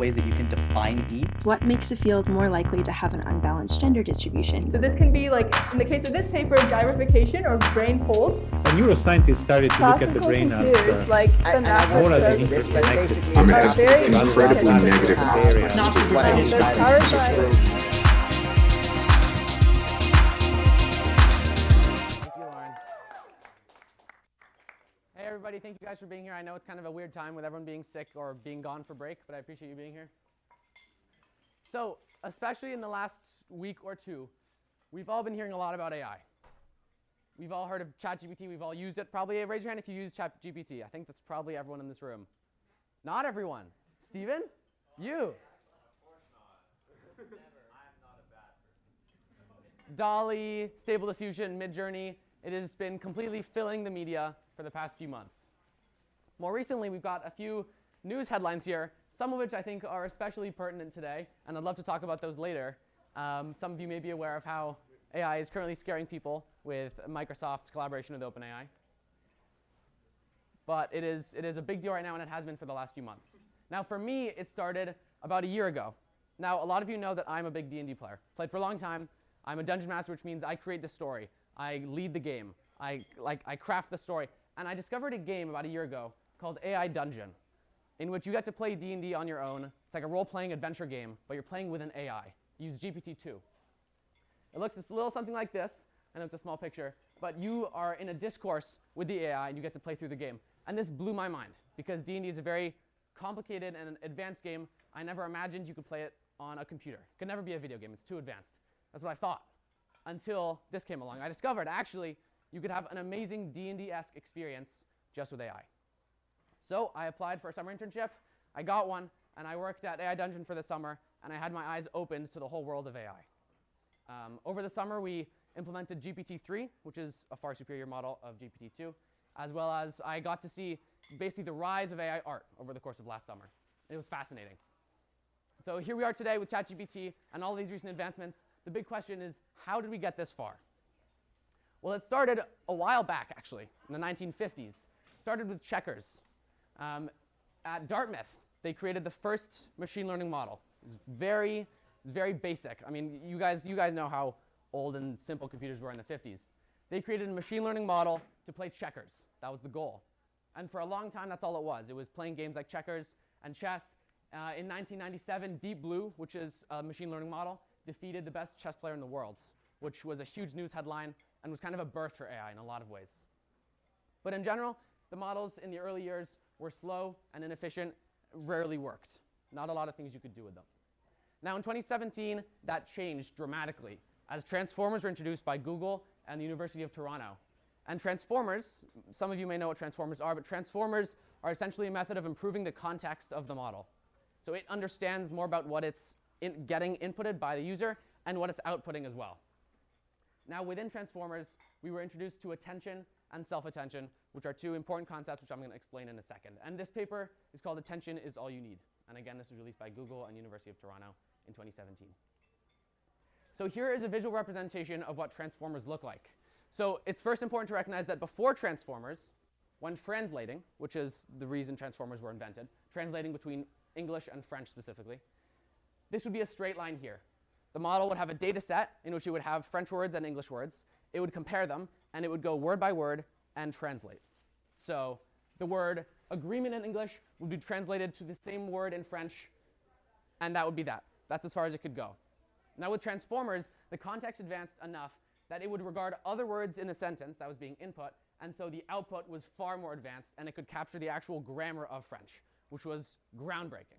ways that you can define E. What makes a field more likely to have an unbalanced gender distribution? So this can be, like, in the case of this paper, gyrification or brain folds. A neuroscientist started to look at the brain computers, as like the more as an macros, interconnected I'm are very incredibly negative. area. they're parasites. Thank you, Lauren. Hey, everybody. Thank you guys for being here. I know it's kind of a weird time with everyone being sick or being gone for break, but I appreciate you being here. So, especially in the last week or two, we've all been hearing a lot about AI. We've all heard of ChatGPT. We've all used it. Probably raise your hand if you use ChatGPT. I think that's probably everyone in this room. Not everyone. Steven? You? Of course not. Never. I am not a bad person. Dolly, Stable Diffusion, Midjourney. It has been completely filling the media for the past few months. More recently, we've got a few news headlines here, some of which I think are especially pertinent today, and I'd love to talk about those later. Some of you may be aware of how AI is currently scaring people with Microsoft's collaboration with OpenAI. But it is a big deal right now, and it has been for the last few months. Now, for me, it started about a year ago. Now, a lot of you know that I'm a big D&D player. Played for a long time. I'm a dungeon master, which means I create the story. I lead the game. I craft the story. And I discovered a game about a year ago called AI Dungeon, in which you get to play D&D on your own. It's like a role-playing adventure game, but you're playing with an AI. Use GPT-2. It looks a little something like this. I know it's a small picture, but you are in a discourse with the AI, and you get to play through the game. And this blew my mind, because D&D is a very complicated and advanced game. I never imagined you could play it on a computer. It could never be a video game. It's too advanced. That's what I thought, until this came along. I discovered, actually, you could have an amazing D&D-esque experience just with AI. So I applied for a summer internship. I got one, and I worked at AI Dungeon for the summer, and I had my eyes opened to the whole world of AI. Over the summer, we implemented GPT-3, which is a far superior model of GPT-2, as well as I got to see basically the rise of AI art over the course of last summer. It was fascinating. So here we are today with ChatGPT and all these recent advancements. The big question is, how did we get this far? Well, it started a while back, actually, in the 1950s. It started with checkers. At Dartmouth, they created the first machine learning model. It was very basic. I mean, you guys know how old and simple computers were in the 50s. They created a machine learning model to play checkers. That was the goal. And for a long time, that's all it was. It was playing games like checkers and chess. In 1997, Deep Blue, which is a machine learning model, defeated the best chess player in the world, which was a huge news headline and was kind of a birth for AI in a lot of ways. But in general, the models in the early years were slow and inefficient, rarely worked. Not a lot of things you could do with them. Now in 2017, that changed dramatically as transformers were introduced by Google and the University of Toronto. And transformers, some of you may know what transformers are, but transformers are essentially a method of improving the context of the model. So it understands more about what it's getting inputted by the user and what it's outputting as well. Now within transformers, we were introduced to attention and self-attention, which are two important concepts which I'm going to explain in a second. And this paper is called Attention is All You Need. And again, this was released by Google and University of Toronto in 2017. So here is a visual representation of what transformers look like. So it's first important to recognize that before transformers, when translating, which is the reason transformers were invented, translating between English and French specifically, this would be a straight line here. The model would have a data set in which it would have French words and English words. It would compare them, and it would go word by word and translate. So the word agreement in English would be translated to the same word in French, and that would be that. That's as far as it could go. Now with transformers, the context advanced enough that it would regard other words in the sentence that was being input, and so the output was far more advanced, and it could capture the actual grammar of French, which was groundbreaking.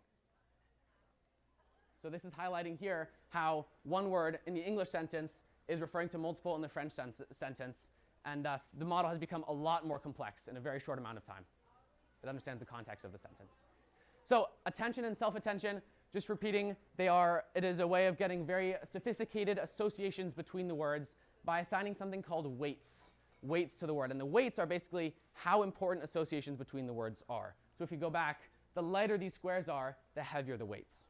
So this is highlighting here how one word in the English sentence is referring to multiple in the French sentence, and thus the model has become a lot more complex in a very short amount of time. It understands the context of the sentence. So attention and self-attention, just repeating, it is a way of getting very sophisticated associations between the words by assigning something called weights to the word. And the weights are basically how important associations between the words are. So if you go back, the lighter these squares are, the heavier the weights.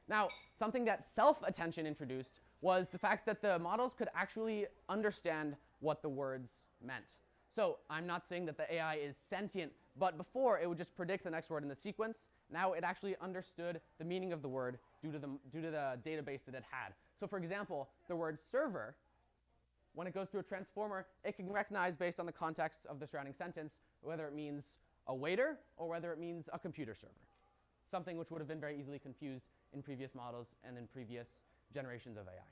Now, something that self-attention introduced was the fact that the models could actually understand what the words meant. So I'm not saying that the AI is sentient, but before it would just predict the next word in the sequence, Now it actually understood the meaning of the word due to the database that it had. So for example, the word server, when it goes through a transformer, it can recognize based on the context of the surrounding sentence whether it means a waiter or whether it means a computer server. Something which would have been very easily confused in previous models and in previous generations of AI.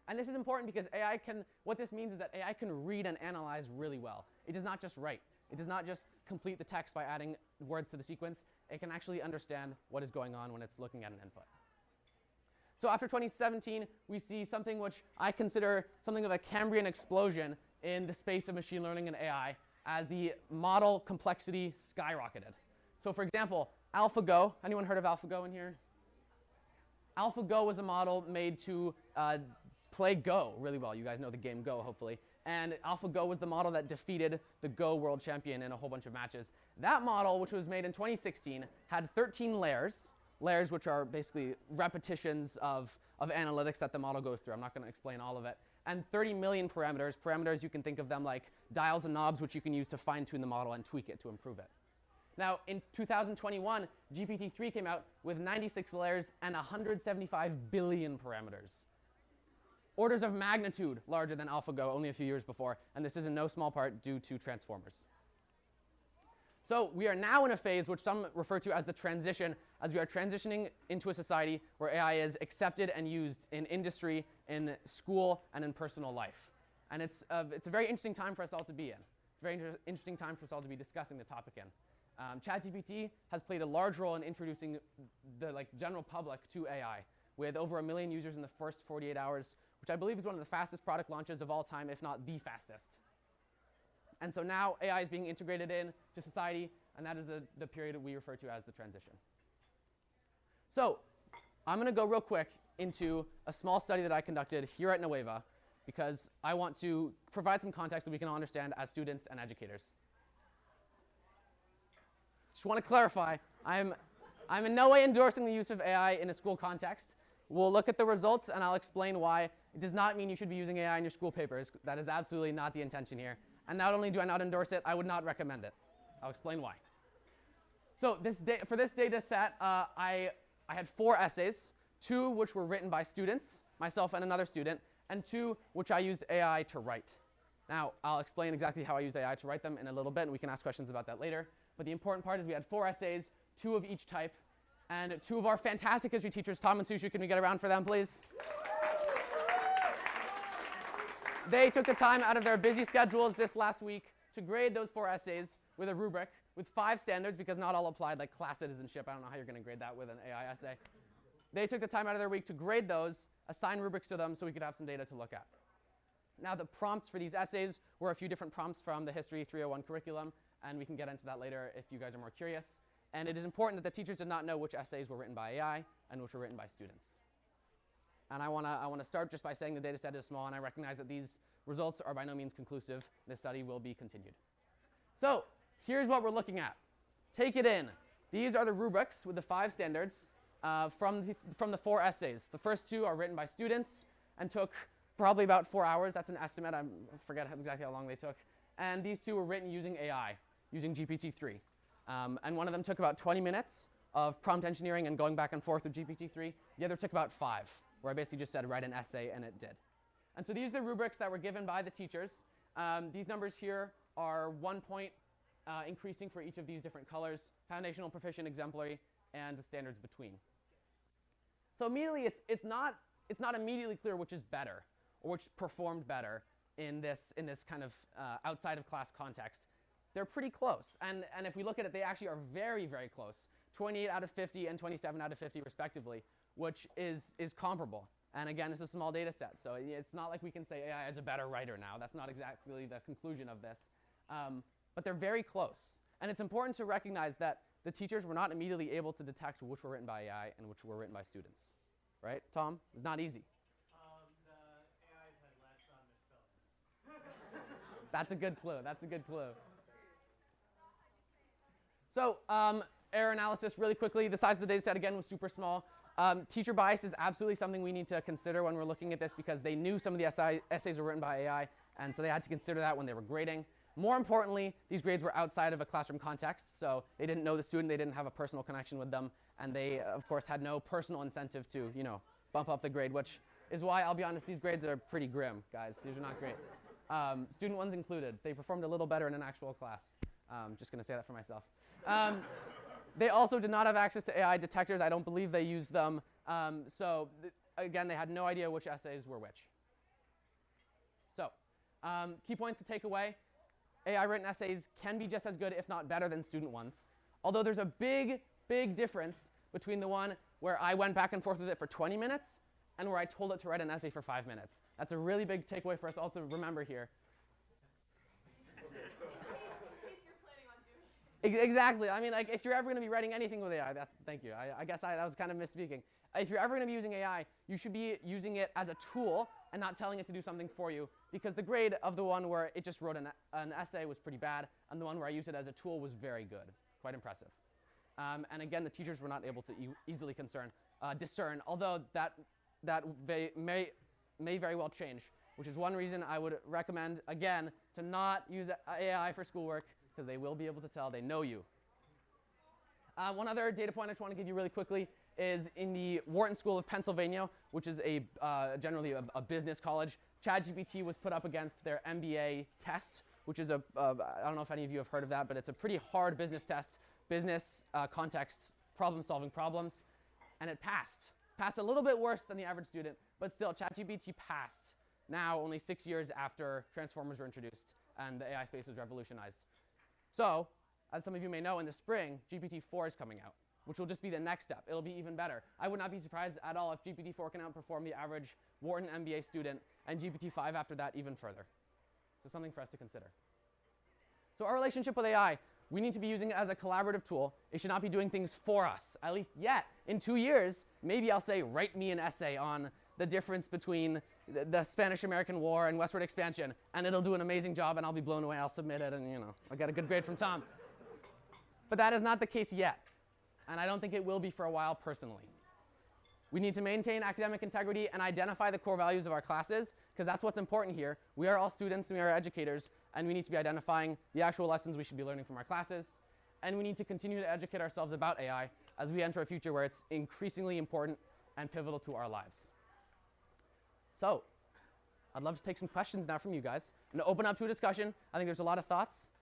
And this is important because what this means is that AI can read and analyze really well. It does not just write. It does not just complete the text by adding words to the sequence. It can actually understand what is going on when it's looking at an input. So after 2017, we see something which I consider something of a Cambrian explosion in the space of machine learning and AI as the model complexity skyrocketed. So for example, AlphaGo. Anyone heard of AlphaGo in here? AlphaGo was a model made to play Go really well. You guys know the game Go, hopefully. And AlphaGo was the model that defeated the Go world champion in a whole bunch of matches. That model, which was made in 2016, had 13 layers which are basically repetitions of analytics that the model goes through. I'm not going to explain all of it. And 30 million parameters. Parameters, you can think of them like dials and knobs, which you can use to fine-tune the model and tweak it to improve it. Now, in 2021, GPT-3 came out with 96 layers and 175 billion parameters. Orders of magnitude larger than AlphaGo only a few years before, and this is in no small part due to transformers. So we are now in a phase which some refer to as the transition, as we are transitioning into a society where AI is accepted and used in industry, in school, and in personal life. And it's a very interesting time for us all to be in. It's a very interesting time for us all to be discussing the topic in. ChatGPT has played a large role in introducing the general public to AI, with over 1 million users in the first 48 hours, which I believe is one of the fastest product launches of all time, if not the fastest. And so now AI is being integrated into society, and that is the period that we refer to as the transition. So I'm going to go real quick into a small study that I conducted here at Nueva, because I want to provide some context that we can all understand as students and educators. Just want to clarify, I'm in no way endorsing the use of AI in a school context. We'll look at the results, and I'll explain why. It does not mean you should be using AI in your school papers. That is absolutely not the intention here. And not only do I not endorse it, I would not recommend it. I'll explain why. So for this data set, I had 4 essays, 2 which were written by students, myself and another student, and 2 which I used AI to write. Now, I'll explain exactly how I use AI to write them in a little bit, and we can ask questions about that later. But the important part is we had 4 essays, 2 of each type, and 2 of our fantastic history teachers, Tom and Sushu. Can we get around for them, please? They took the time out of their busy schedules this last week to grade those 4 essays with a rubric with 5 standards, because not all applied, like class citizenship. I don't know how you're going to grade that with an AI essay. They took the time out of their week to grade those, assign rubrics to them so we could have some data to look at. Now, the prompts for these essays were a few different prompts from the History 301 curriculum, and we can get into that later if you guys are more curious. And it is important that the teachers did not know which essays were written by AI and which were written by students. And I want to start just by saying the data set is small, and I recognize that these results are by no means conclusive. This study will be continued. So here's what we're looking at. Take it in. These are the rubrics with the 5 standards from the 4 essays. The first 2 are written by students and took probably about 4 hours. That's an estimate. I forget exactly how long they took. And these 2 were written using AI, using GPT-3. And one of them took about 20 minutes of prompt engineering and going back and forth with GPT-3. The other took about 5, where I basically just said write an essay, and it did. And so these are the rubrics that were given by the teachers. These numbers here are 1 point increasing for each of these different colors: foundational, proficient, exemplary, and the standards between. So immediately, it's not immediately clear which is better or which performed better in this kind of outside of class context. They're pretty close, and if we look at it, they actually are very, very close. 28 out of 50 and 27 out of 50 respectively, which is comparable. And again, this is a small data set, so it's not like we can say AI is a better writer now. That's not exactly the conclusion of this. But they're very close. And it's important to recognize that the teachers were not immediately able to detect which were written by AI and which were written by students. Right, Tom? It was not easy. The AIs had less misspellings. That's a good clue. That's a good clue. So error analysis, really quickly. The size of the data set, again, was super small. Teacher bias is absolutely something we need to consider when we're looking at this, because they knew some of the essays were written by AI, and so they had to consider that when they were grading. More importantly, these grades were outside of a classroom context, so they didn't know the student, they didn't have a personal connection with them, and they, of course, had no personal incentive to, bump up the grade, which is why, I'll be honest, these grades are pretty grim, guys. These are not great. Student ones included. They performed a little better in an actual class. Just going to say that for myself. They also did not have access to AI detectors. I don't believe they used them. Again, they had no idea which essays were which. So, key points to take away. AI written essays can be just as good, if not better, than student ones. Although there's a big, big difference between the one where I went back and forth with it for 20 minutes and where I told it to write an essay for 5 minutes. That's a really big takeaway for us all to remember here. Exactly. I mean, like, if you're ever going to be writing anything with AI, thank you. I guess that was kind of misspeaking. If you're ever going to be using AI, you should be using it as a tool and not telling it to do something for you, because the grade of the one where it just wrote an essay was pretty bad, and the one where I used it as a tool was very good, quite impressive. And again, the teachers were not able to easily discern, although that may very well change, which is one reason I would recommend, again, to not use AI for schoolwork, because they will be able to tell they know you. One other data point I just want to give you really quickly is in the Wharton School of Pennsylvania, which is generally a business college. ChatGPT was put up against their MBA test, which is I don't know if any of you have heard of that, but it's a pretty hard business test, business context, problem-solving problems, and it passed. Passed a little bit worse than the average student, but still, ChatGPT passed now only 6 years after Transformers were introduced and the AI space was revolutionized. So, as some of you may know, in the spring, GPT-4 is coming out, which will just be the next step. It'll be even better. I would not be surprised at all if GPT-4 can outperform the average Wharton MBA student, and GPT-5 after that even further. So something for us to consider. So our relationship with AI, we need to be using it as a collaborative tool. It should not be doing things for us, at least yet. In 2 years, maybe I'll say, write me an essay on the difference between the Spanish-American War and westward expansion, and it'll do an amazing job, and I'll be blown away. I'll submit it, and I'll get a good grade from Tom. But that is not the case yet, and I don't think it will be for a while personally. We need to maintain academic integrity and identify the core values of our classes, because that's what's important here. We are all students, and we are educators, and we need to be identifying the actual lessons we should be learning from our classes, and we need to continue to educate ourselves about AI as we enter a future where it's increasingly important and pivotal to our lives. So, I'd love to take some questions now from you guys. I'm going to open up to a discussion. I think there's a lot of thoughts.